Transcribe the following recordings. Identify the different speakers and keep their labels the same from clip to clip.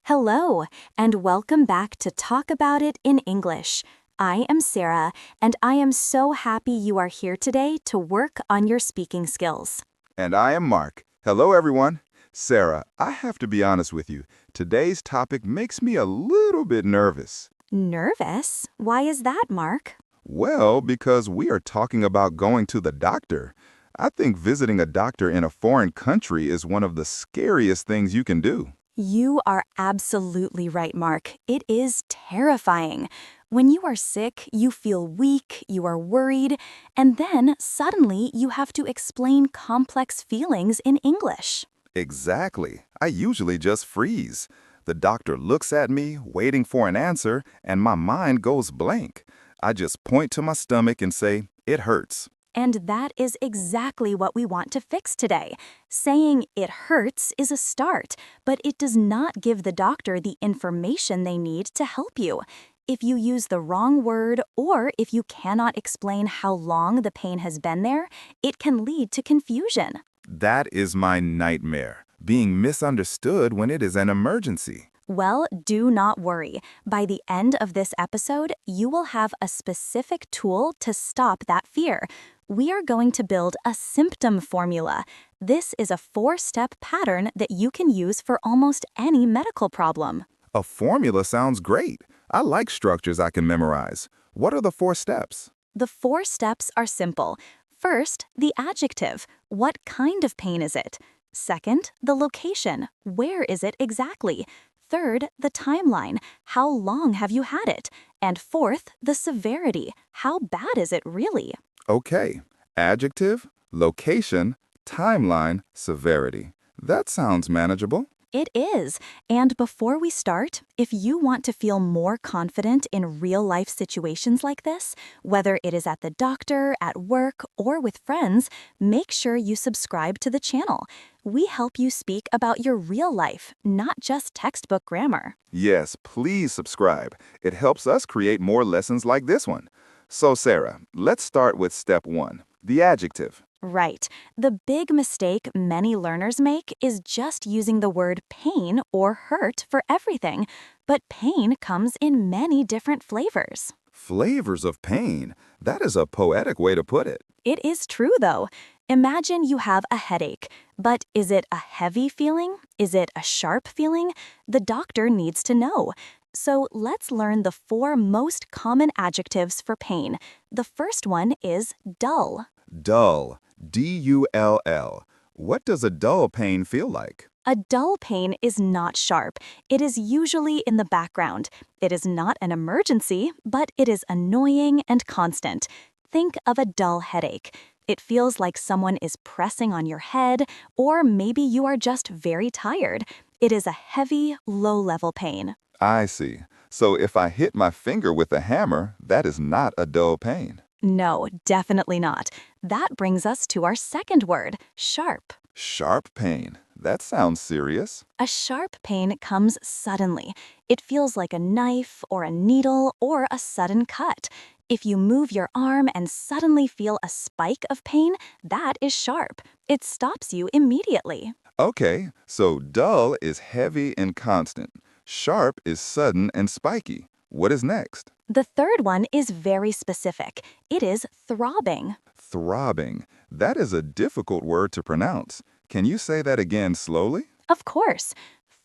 Speaker 1: Hello, and welcome back to Talk About It in English. I am Sarah, and I am so happy you are here today to work on your speaking skills.
Speaker 2: And I am Mark. Hello, everyone. Sarah, I have to be honest with you. Today's topic makes me a little bit nervous.
Speaker 1: Nervous? Why is that, Mark?
Speaker 2: Well, because we are talking about going to the doctor. I think visiting a doctor in a foreign country is one of the scariest things you can do.
Speaker 1: You are absolutely right, Mark. It is terrifying. When you are sick, you feel weak, you are worried, and then suddenly you have to explain complex feelings in English.
Speaker 2: Exactly. I usually just freeze. The doctor looks at me, waiting for an answer, and my mind goes blank. I just point to my stomach and say, "It hurts."
Speaker 1: And that is exactly what we want to fix today. Saying it hurts is a start, but it does not give the doctor the information they need to help you. If you use the wrong word or if you cannot explain how long the pain has been there, it can lead to confusion.
Speaker 2: That is my nightmare, being misunderstood when it is an emergency.
Speaker 1: Well, do not worry. By the end of this episode, you will have a specific tool to stop that fear. We are going to build a symptom formula. This is a 4-step pattern that you can use for almost any medical problem.
Speaker 2: A formula sounds great. I like structures I can memorize. What are the 4 steps?
Speaker 1: The 4 steps are simple. First, the adjective. What kind of pain is it? Second, the location. Where is it exactly? Third, the timeline. How long have you had it? And fourth, the severity. How bad is it really?
Speaker 2: Okay. Adjective, location, timeline, severity. That sounds manageable.
Speaker 1: It is. And before we start, if you want to feel more confident in real-life situations like this, whether it is at the doctor, at work, or with friends, make sure you subscribe to the channel. We help you speak about your real life, not just textbook grammar.
Speaker 2: Yes, please subscribe. It helps us create more lessons like this one. So, Sarah, let's start with step 1, the adjective.
Speaker 1: Right. The big mistake many learners make is just using the word pain or hurt for everything. But pain comes in many different flavors.
Speaker 2: Flavors of pain. That is a poetic way to put it.
Speaker 1: It is true, though. Imagine you have a headache. But is it a heavy feeling? Is it a sharp feeling? The doctor needs to know. So let's learn the 4 most common adjectives for pain. The first one is dull.
Speaker 2: Dull. D-U-L-L. What does a dull pain feel like?
Speaker 1: A dull pain is not sharp. It is usually in the background. It is not an emergency, but it is annoying and constant. Think of a dull headache. It feels like someone is pressing on your head, or maybe you are just very tired. It is a heavy, low-level pain.
Speaker 2: I see. So if I hit my finger with a hammer, that is not a dull pain.
Speaker 1: No, definitely not. That brings us to our second word, sharp.
Speaker 2: Sharp pain. That sounds serious.
Speaker 1: A sharp pain comes suddenly. It feels like a knife or a needle or a sudden cut. If you move your arm and suddenly feel a spike of pain, that is sharp. It stops you immediately.
Speaker 2: Okay, so dull is heavy and constant. Sharp is sudden and spiky. What is next?
Speaker 1: The third one is very specific. It is throbbing.
Speaker 2: Throbbing. That is a difficult word to pronounce. Can you say that again slowly?
Speaker 1: Of course.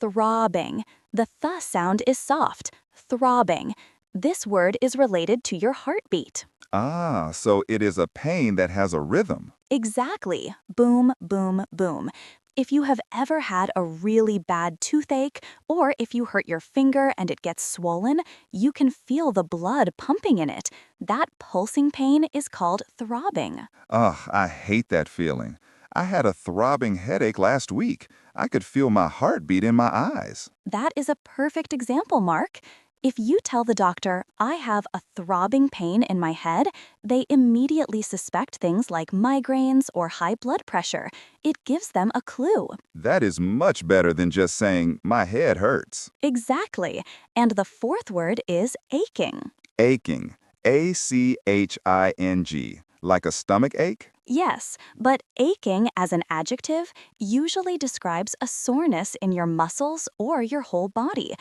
Speaker 1: Throbbing. The th sound is soft. Throbbing. This word is related to your heartbeat.
Speaker 2: Ah, so it is a pain that has a rhythm.
Speaker 1: Exactly. Boom, boom, boom. If you have ever had a really bad toothache, or if you hurt your finger and it gets swollen, you can feel the blood pumping in it. That pulsing pain is called throbbing.
Speaker 2: Ugh, I hate that feeling. I had a throbbing headache last week. I could feel my heartbeat in my eyes.
Speaker 1: That is a perfect example, Mark. If you tell the doctor, "I have a throbbing pain in my head," they immediately suspect things like migraines or high blood pressure. It gives them a clue.
Speaker 2: That is much better than just saying, "My head hurts."
Speaker 1: Exactly. And the fourth word is aching.
Speaker 2: Aching. A-C-H-I-N-G. Like a stomach ache?
Speaker 1: Yes, but aching as an adjective usually describes a soreness in your muscles or your whole body.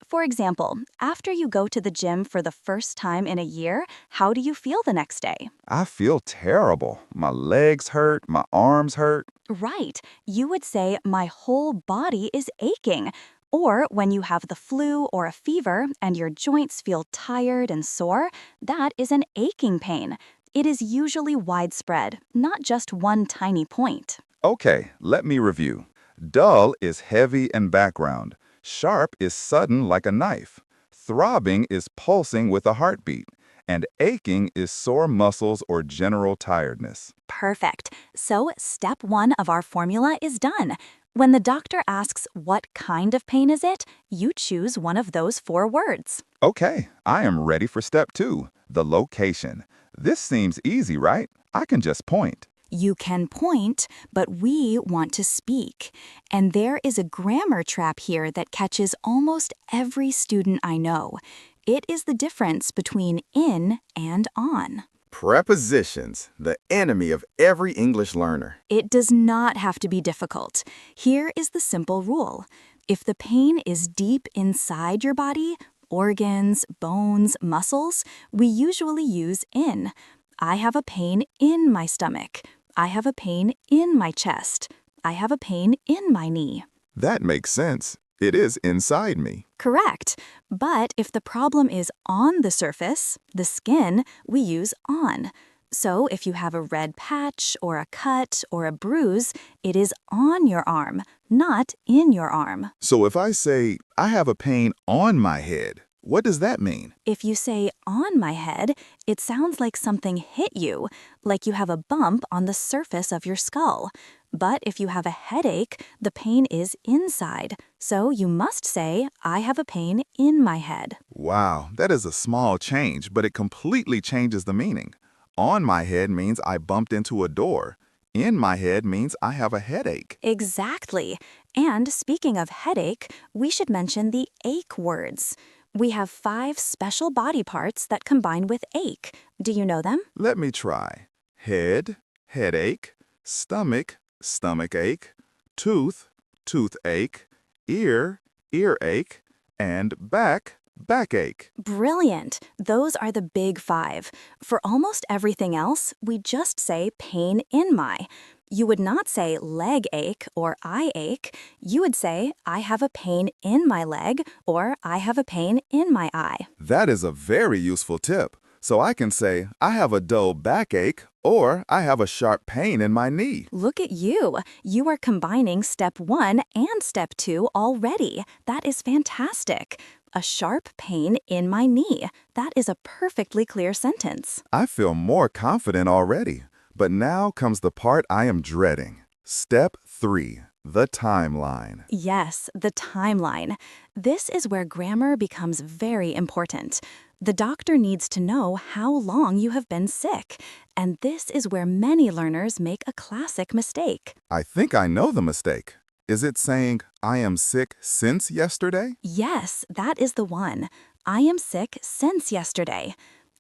Speaker 1: For example, after you go to the gym for the first time in a year, how do you feel the next day?
Speaker 2: I feel terrible. My legs hurt, my arms hurt.
Speaker 1: Right, you would say, my whole body is aching. Or when you have the flu or a fever and your joints feel tired and sore, that is an aching pain. It is usually widespread, not just one tiny point.
Speaker 2: Okay, let me review. Dull is heavy and background. Sharp is sudden like a knife. Throbbing is pulsing with a heartbeat. And aching is sore muscles or general tiredness.
Speaker 1: Perfect. So, step one of our formula is done. When the doctor asks what kind of pain is it, you choose one of those four words.
Speaker 2: Okay, I am ready for step two, the location. This seems easy, right? I can just point.
Speaker 1: You can point, but we want to speak. And there is a grammar trap here that catches almost every student I know. It is the difference between in and on.
Speaker 3: Prepositions, the enemy of every English learner.
Speaker 1: It does not have to be difficult. Here is the simple rule. If the pain is deep inside your body, organs, bones, muscles, we usually use in. I have a pain in my stomach. I have a pain in my chest. I have a pain in my knee.
Speaker 2: That makes sense. It is inside me.
Speaker 1: Correct. But if the problem is on the surface, the skin, we use on. So if you have a red patch or a cut or a bruise, it is on your arm, not in your arm.
Speaker 2: So if I say, I have a pain on my head, what does that mean?
Speaker 1: If you say on my head, it sounds like something hit you, like you have a bump on the surface of your skull. But if you have a headache, the pain is inside. So you must say, I have a pain in my head.
Speaker 2: Wow, that is a small change, but it completely changes the meaning. On my head means I bumped into a door. In my head means I have a headache.
Speaker 1: Exactly. And speaking of headache, we should mention the ache words. We have 5 special body parts that combine with ache. Do you know them?
Speaker 2: Let me try. Head, headache, stomach, stomachache, tooth, toothache, ear, earache, and back, backache.
Speaker 1: Brilliant. Those are the big 5. For almost everything else, we just say pain in my. You would not say leg ache or eye ache. You would say, I have a pain in my leg or I have a pain in my eye.
Speaker 2: That is a very useful tip. So I can say, I have a dull backache or I have a sharp pain in my knee.
Speaker 1: Look at you. You are combining step 1 and step 2 already. That is fantastic. A sharp pain in my knee. That is a perfectly clear sentence.
Speaker 2: I feel more confident already. But now comes the part I am dreading. Step 3, the timeline.
Speaker 1: Yes, the timeline. This is where grammar becomes very important. The doctor needs to know how long you have been sick, and this is where many learners make a classic mistake.
Speaker 2: I think I know the mistake. Is it saying, I am sick since yesterday?
Speaker 1: Yes, that is the one. I am sick since yesterday.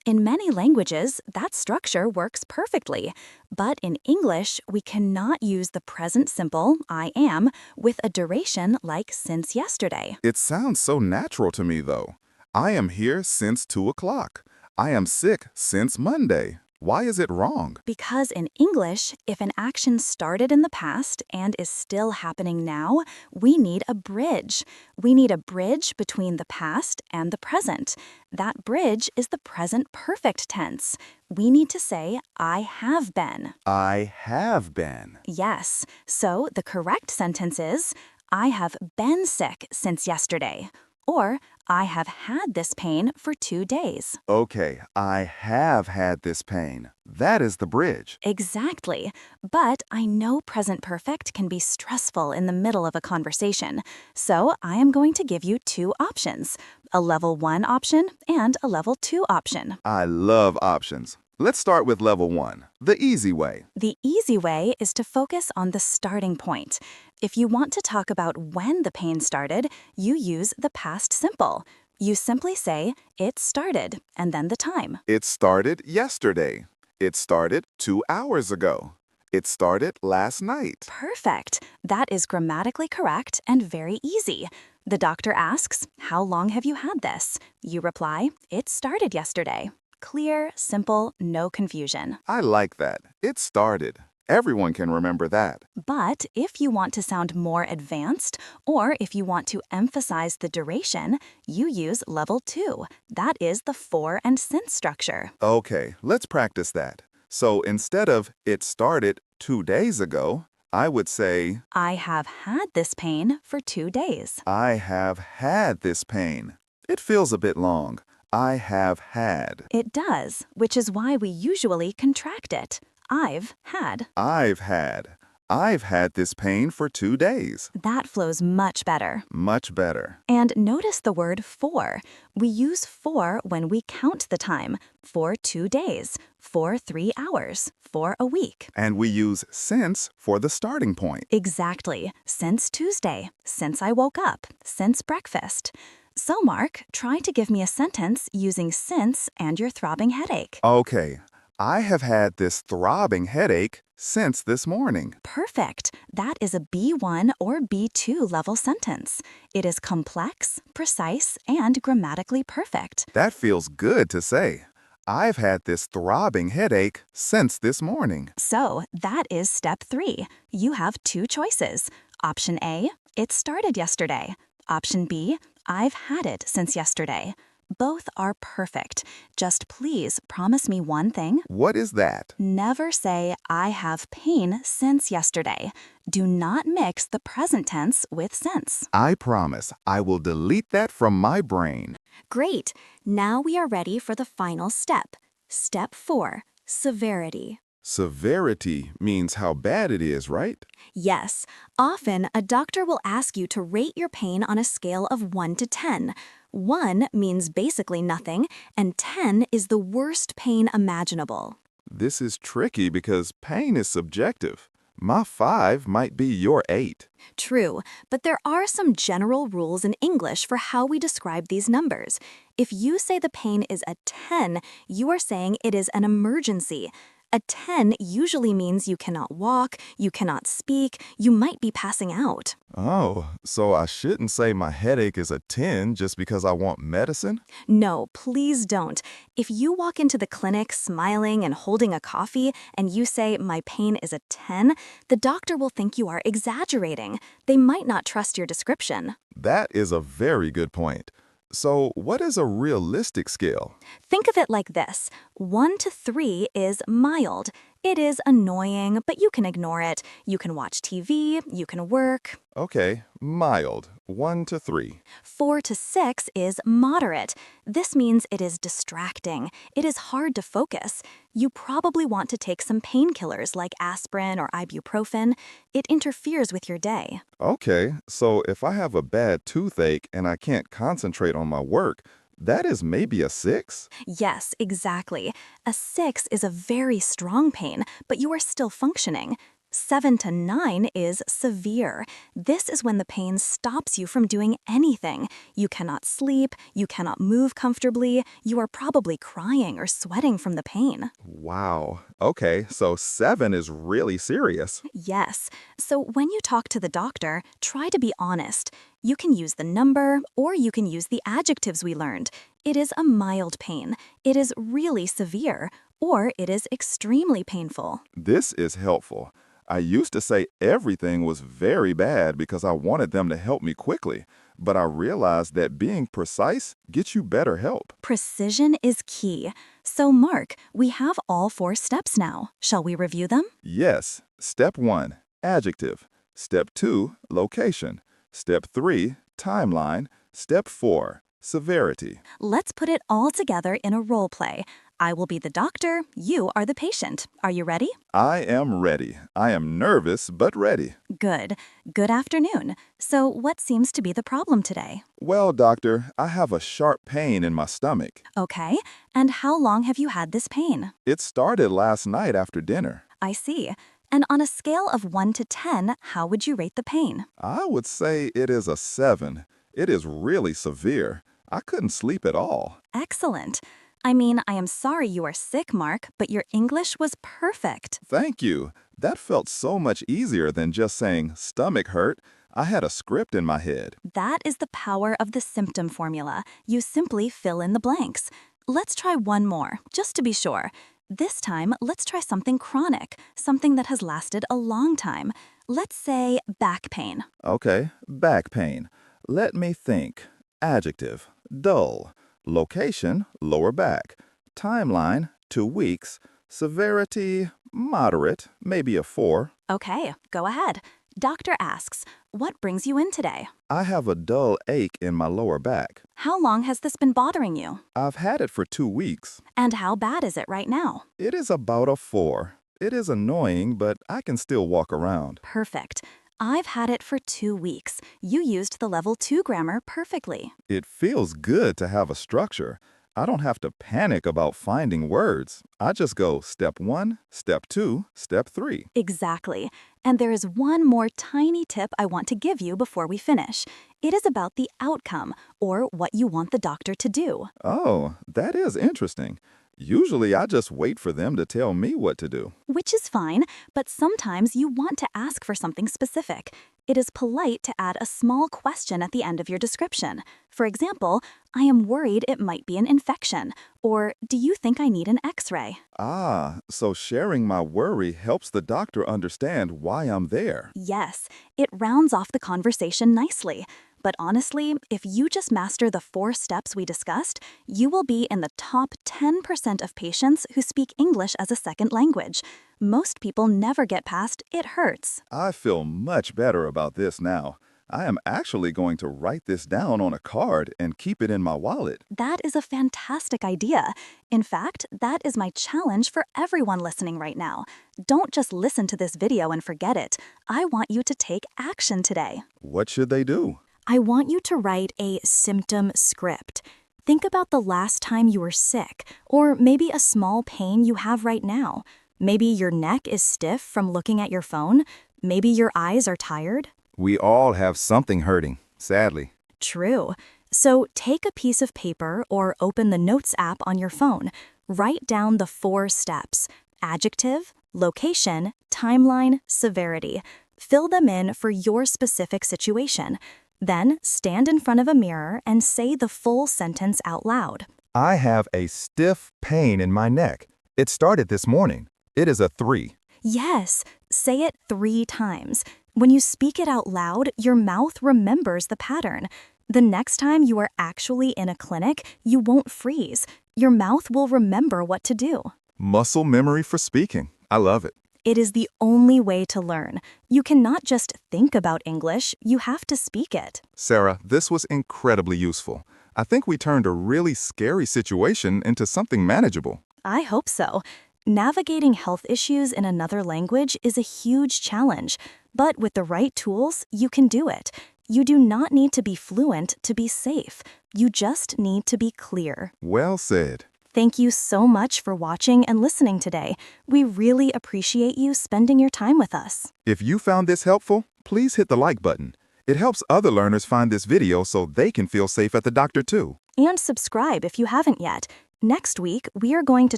Speaker 1: In many languages, that structure works perfectly. But in English, we cannot use the present simple, I am, with a duration like since yesterday.
Speaker 2: It sounds so natural to me, though. I am here since 2 o'clock. I am sick since Monday. Why is it wrong?
Speaker 1: Because in English, if an action started in the past and is still happening now, we need a bridge. We need a bridge between the past and the present. That bridge is the present perfect tense. We need to say, I have been.
Speaker 2: I have been.
Speaker 1: Yes, so the correct sentence is, I have been sick since yesterday. Or, I have had this pain for 2 days.
Speaker 2: Okay, I have had this pain. That is the bridge.
Speaker 1: Exactly. But I know present perfect can be stressful in the middle of a conversation. So I am going to give you 2 options, a level 1 option and a level 2 option.
Speaker 2: I love options. Let's start with level 1, the easy way.
Speaker 1: The easy way is to focus on the starting point. If you want to talk about when the pain started, you use the past simple. You simply say, it started, and then the time.
Speaker 2: It started yesterday. It started 2 hours ago. It started last night.
Speaker 1: Perfect. That is grammatically correct and very easy. The doctor asks, "How long have you had this?" You reply, "It started yesterday." Clear, simple, no confusion.
Speaker 2: I like that. It started. Everyone can remember that.
Speaker 1: But if you want to sound more advanced, or if you want to emphasize the duration, you use level 2. That is the for and since structure.
Speaker 2: Okay, let's practice that. So instead of it started 2 days ago, I would say,
Speaker 1: I have had this pain for 2 days.
Speaker 2: I have had this pain. It feels a bit long. I have had.
Speaker 1: It does, which is why we usually contract it. I've had.
Speaker 2: I've had. I've had this pain for 2 days.
Speaker 1: That flows much better.
Speaker 2: Much better.
Speaker 1: And notice the word for. We use for when we count the time. For 2 days, for 3 hours, for a week.
Speaker 2: And we use since for the starting point.
Speaker 1: Exactly. Since Tuesday, since I woke up, since breakfast. So, Mark, try to give me a sentence using since and your throbbing headache.
Speaker 2: Okay, I have had this throbbing headache since this morning.
Speaker 1: Perfect. That is a B1 or B2 level sentence. It is complex, precise, and grammatically perfect.
Speaker 2: That feels good to say. I've had this throbbing headache since this morning.
Speaker 1: So, that is step 3. You have 2 choices. Option A, it started yesterday. Option B, I've had it since yesterday. Both are perfect. Just please promise me one thing.
Speaker 2: What is that?
Speaker 1: Never say, I have pain since yesterday. Do not mix the present tense with since.
Speaker 2: I promise I will delete that from my brain.
Speaker 1: Great. Now we are ready for the final step. Step 4, severity.
Speaker 2: Severity means how bad it is, right?
Speaker 1: Yes. Often, a doctor will ask you to rate your pain on a scale of 1 to 10. 1 means basically nothing, and 10 is the worst pain imaginable.
Speaker 2: This is tricky because pain is subjective. My 5 might be your 8.
Speaker 1: True, but there are some general rules in English for how we describe these numbers. If you say the pain is a 10, you are saying it is an emergency. A 10 usually means you cannot walk, you cannot speak, you might be passing out.
Speaker 2: Oh, so I shouldn't say my headache is a 10 just because I want medicine?
Speaker 1: No, please don't. If you walk into the clinic smiling and holding a coffee and you say, "My pain is a 10, the doctor will think you are exaggerating. They might not trust your description.
Speaker 2: That is a very good point. So, what is a realistic scale?
Speaker 1: Think of it like this. 1 to 3 is mild. It is annoying, but you can ignore it. You can watch TV, you can work.
Speaker 2: Okay, mild, 1 to 3.
Speaker 1: 4 to 6 is moderate. This means it is distracting. It is hard to focus. You probably want to take some painkillers like aspirin or ibuprofen. It interferes with your day.
Speaker 2: Okay, so if I have a bad toothache and I can't concentrate on my work, that is maybe a 6?
Speaker 1: Yes, exactly. A 6 is a very strong pain, but you are still functioning. 7 to 9 is severe. This is when the pain stops you from doing anything. You cannot sleep, you cannot move comfortably, you are probably crying or sweating from the pain.
Speaker 2: Wow. Okay, so 7 is really serious.
Speaker 1: Yes. So when you talk to the doctor, try to be honest. You can use the number, or you can use the adjectives we learned. It is a mild pain. It is really severe. Or it is extremely painful.
Speaker 2: This is helpful. I used to say everything was very bad because I wanted them to help me quickly, but I realized that being precise gets you better help.
Speaker 1: Precision is key. So, Mark, we have all 4 steps now. Shall we review them?
Speaker 2: Yes. Step 1, adjective. Step 2, location. Step 3, timeline. Step 4, severity.
Speaker 1: Let's put it all together in a role play. I will be the doctor, you are the patient. Are you ready?
Speaker 2: I am ready. I am nervous, but ready.
Speaker 1: Good. Good afternoon. So, what seems to be the problem today?
Speaker 2: Well, doctor, I have a sharp pain in my stomach.
Speaker 1: Okay. And how long have you had this pain?
Speaker 2: It started last night after dinner.
Speaker 1: I see. And on a scale of 1 to 10, how would you rate the pain?
Speaker 2: I would say it is a 7. It is really severe. I couldn't sleep at all.
Speaker 1: Excellent. I mean, I am sorry you are sick, Mark, but your English was perfect.
Speaker 2: Thank you. That felt so much easier than just saying stomach hurt. I had a script in my head.
Speaker 1: That is the power of the symptom formula. You simply fill in the blanks. Let's try one more, just to be sure. This time, let's try something chronic, something that has lasted a long time. Let's say back pain.
Speaker 2: Okay, back pain. Let me think. Adjective, dull. Location, lower back. Timeline, 2 weeks. Severity, moderate, maybe a 4.
Speaker 1: Okay, go ahead. Doctor asks, what brings you in today?
Speaker 2: I have a dull ache in my lower back.
Speaker 1: How long has this been bothering you?
Speaker 2: I've had it for 2 weeks.
Speaker 1: And how bad is it right now?
Speaker 2: It is about a 4. It is annoying, but I can still walk around.
Speaker 1: Perfect. I've had it for 2 weeks. You used the level 2 grammar perfectly.
Speaker 2: It feels good to have a structure. I don't have to panic about finding words. I just go step 1, step 2, step 3.
Speaker 1: Exactly. And there is one more tiny tip I want to give you before we finish. It is about the outcome, or what you want the doctor to do.
Speaker 2: Oh, that is interesting. Usually I just wait for them to tell me what to do.
Speaker 1: Which is fine, but sometimes you want to ask for something specific. It is polite to add a small question at the end of your description. For example, I am worried it might be an infection, or do you think I need an x-ray?
Speaker 2: Ah, so sharing my worry helps the doctor understand why I'm there.
Speaker 1: Yes, it rounds off the conversation nicely. But honestly, if you just master the 4 steps we discussed, you will be in the top 10% of patients who speak English as a second language. Most people never get past "it hurts."
Speaker 2: I feel much better about this now. I am actually going to write this down on a card and keep it in my wallet.
Speaker 1: That is a fantastic idea. In fact, that is my challenge for everyone listening right now. Don't just listen to this video and forget it. I want you to take action today.
Speaker 2: What should they do?
Speaker 1: I want you to write a symptom script. Think about the last time you were sick, or maybe a small pain you have right now. Maybe your neck is stiff from looking at your phone. Maybe your eyes are tired.
Speaker 3: We all have something hurting, sadly.
Speaker 1: True. So take a piece of paper or open the Notes app on your phone. Write down the 4 steps: adjective, location, timeline, severity. Fill them in for your specific situation. Then stand in front of a mirror and say the full sentence out loud.
Speaker 3: I have a stiff pain in my neck. It started this morning. It is a 3.
Speaker 1: Yes, say it 3 times. When you speak it out loud, your mouth remembers the pattern. The next time you are actually in a clinic, you won't freeze. Your mouth will remember what to do.
Speaker 2: Muscle memory for speaking. I love it.
Speaker 1: It is the only way to learn. You cannot just think about English, you have to speak it.
Speaker 2: Sarah, this was incredibly useful. I think we turned a really scary situation into something manageable.
Speaker 1: I hope so. Navigating health issues in another language is a huge challenge, but with the right tools, you can do it. You do not need to be fluent to be safe. You just need to be clear.
Speaker 2: Well said.
Speaker 1: Thank you so much for watching and listening today. We really appreciate you spending your time with us.
Speaker 2: If you found this helpful, please hit the like button. It helps other learners find this video so they can feel safe at the doctor too.
Speaker 1: And subscribe if you haven't yet. Next week, we are going to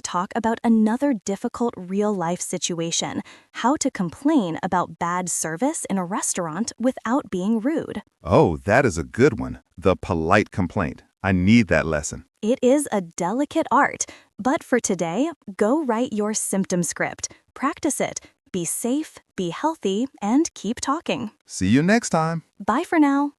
Speaker 1: talk about another difficult real-life situation: how to complain about bad service in a restaurant without being rude.
Speaker 2: Oh, that is a good one. The polite complaint. I need that lesson.
Speaker 1: It is a delicate art, but for today, go write your symptom script. Practice it. Be safe, be healthy, and keep talking.
Speaker 2: See you next time.
Speaker 1: Bye for now.